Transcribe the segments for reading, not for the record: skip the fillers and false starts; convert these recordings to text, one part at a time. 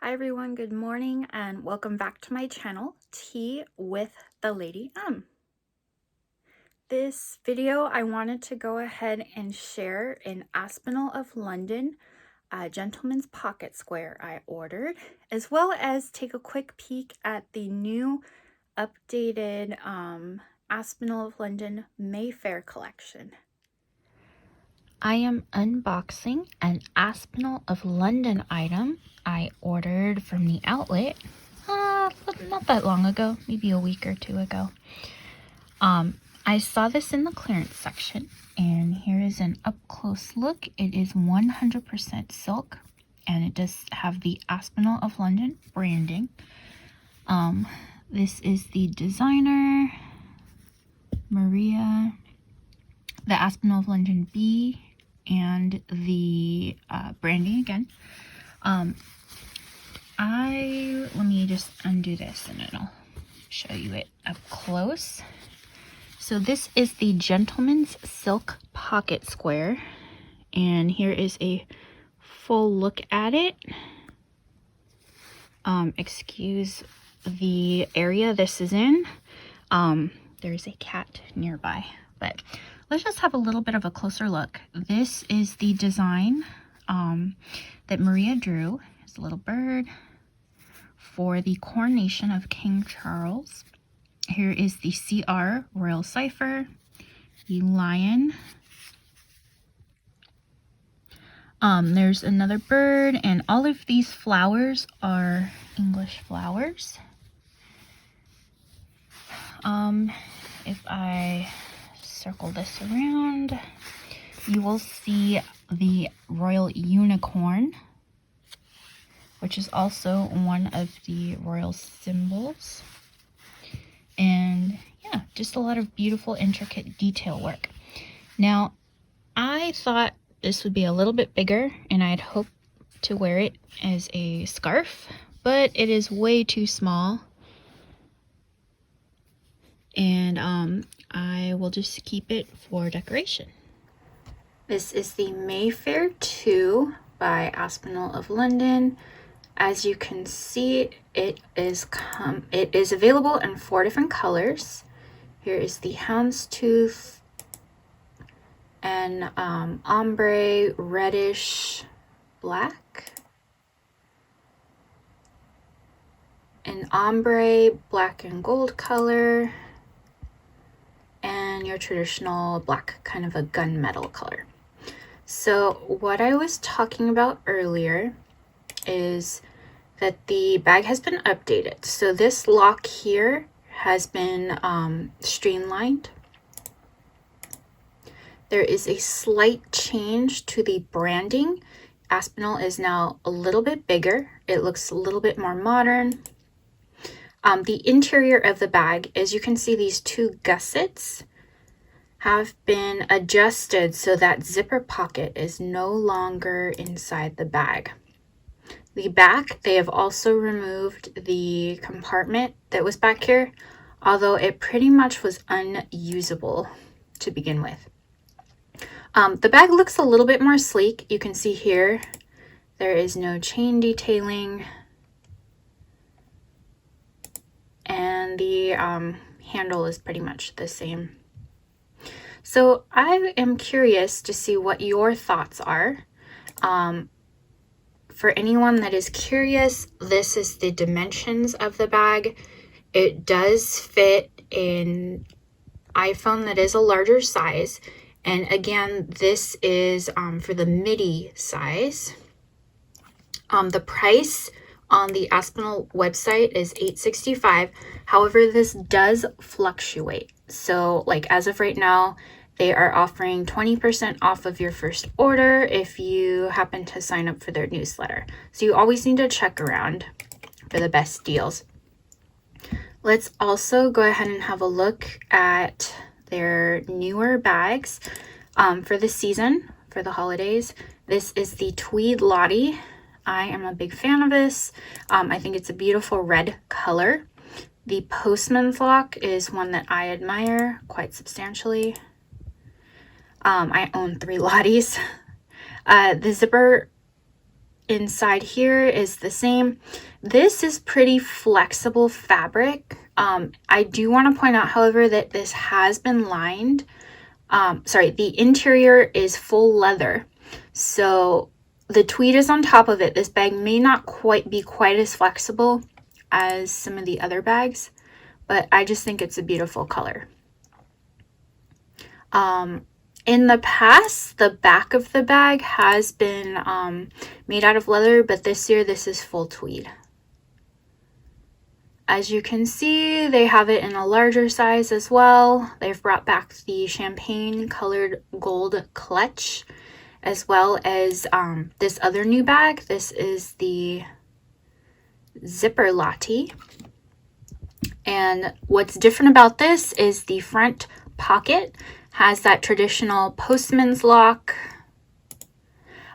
Hi everyone, good morning and welcome back to my channel, Tea with the Lady M. This video I wanted to go ahead and share an Aspinal of London gentleman's pocket square I ordered, as well as take a quick peek at the new updated Aspinal of London Mayfair collection. I am unboxing an Aspinal of London item I ordered from the outlet not that long ago, maybe a week or two ago. I saw this in the clearance section, and here is an up-close look. It is 100% silk, and it does have the Aspinal of London branding. This is the designer, Maria, the Aspinal of London B, and the branding again. Let me just undo this and it'll show you it up close. So this is the Gentleman's Silk Pocket Square, and here is a full look at it. Excuse the area this is in. There's a cat nearby, but let's just have a little bit of a closer look. This is the design that Maria drew. It's a little bird for the coronation of King Charles. Here is the CR Royal Cipher, the lion. There's another bird, and all of these flowers are English flowers. If I circle this around, you will see the royal unicorn, which is also one of the royal symbols. And yeah, just a lot of beautiful, intricate detail work. Now, I thought this would be a little bit bigger, and I'd hoped to wear it as a scarf, but it is way too small. And I will just keep it for decoration. This is the Mayfair 2 by Aspinal of London. As you can see, it is available in 4 different colors. Here is the houndstooth and ombre reddish black, an ombre black and gold color, and your traditional black, kind of a gunmetal color. So what I was talking about earlier is that the bag has been updated. So this lock here has been streamlined. There is a slight change to the branding. Aspinal is now a little bit bigger. It looks a little bit more modern. The interior of the bag, as you can see, these 2 gussets have been adjusted so that zipper pocket is no longer inside the bag. The back, they have also removed the compartment that was back here, although it pretty much was unusable to begin with. The bag looks a little bit more sleek. You can see here, there is no chain detailing, and the handle is pretty much the same. So I am curious to see what your thoughts are. For anyone that is curious, this is the dimensions of the bag. It does fit an iPhone that is a larger size. And again, this is for the midi size. The price on the Aspinal website is $8.65. However, this does fluctuate. So like as of right now, they are offering 20% off of your first order if you happen to sign up for their newsletter. So you always need to check around for the best deals. Let's also go ahead and have a look at their newer bags for the season, for the holidays. This is the Tweed Lottie. I am a big fan of this. I think it's a beautiful red color. The Postman's Lock is one that I admire quite substantially. I own 3 Lotties. The zipper inside here is the same. This is pretty flexible fabric. I do want to point out, however, that this has been lined. Sorry, the interior is full leather. So the tweed is on top of it. This bag may not be quite as flexible as some of the other bags, but I just think it's a beautiful color. In the past, the back of the bag has been made out of leather, but this year this is full tweed. As you can see, they have it in a larger size as well. They've brought back the champagne colored gold clutch, as well as this other new bag. This is the zipper Lottie. And what's different about this is the front pocket has that traditional postman's lock.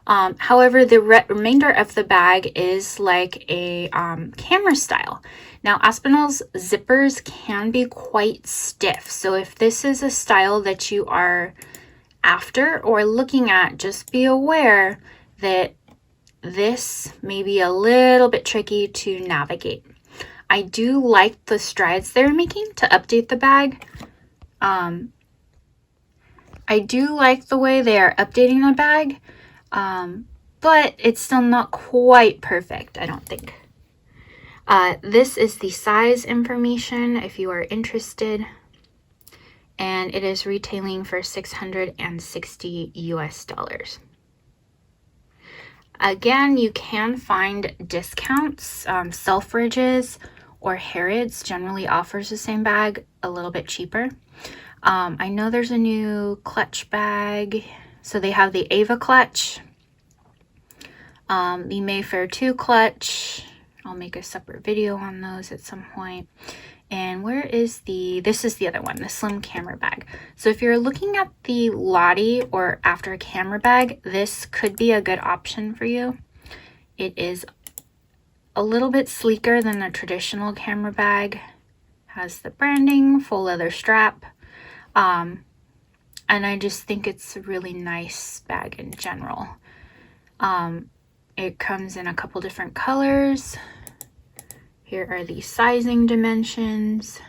However, the remainder of the bag is like a camera style. Now, Aspinal's zippers can be quite stiff. So if this is a style that you are after or looking at, just be aware that this may be a little bit tricky to navigate. I do like the strides they're making to update the bag. I do like the way they are updating the bag, but it's still not quite perfect, I don't think. This is the size information if you are interested, and it is retailing for $660 US. Again, you can find discounts. Selfridges or Harrods generally offers the same bag a little bit cheaper. I know there's a new clutch bag. So they have the Ava clutch, the Mayfair 2 clutch. I'll make a separate video on those at some point. And where is this is the other one, the slim camera bag. So if you're looking at the Lottie or after a camera bag, this could be a good option for you. It is a little bit sleeker than the traditional camera bag. Has the branding, full leather strap. And I just think it's a really nice bag in general. It comes in a couple different colors. Here are the sizing dimensions.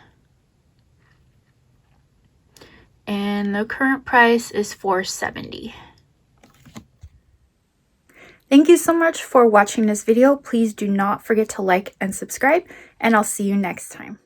And the current price is $470. Thank you so much for watching this video. Please do not forget to like and subscribe, and I'll see you next time.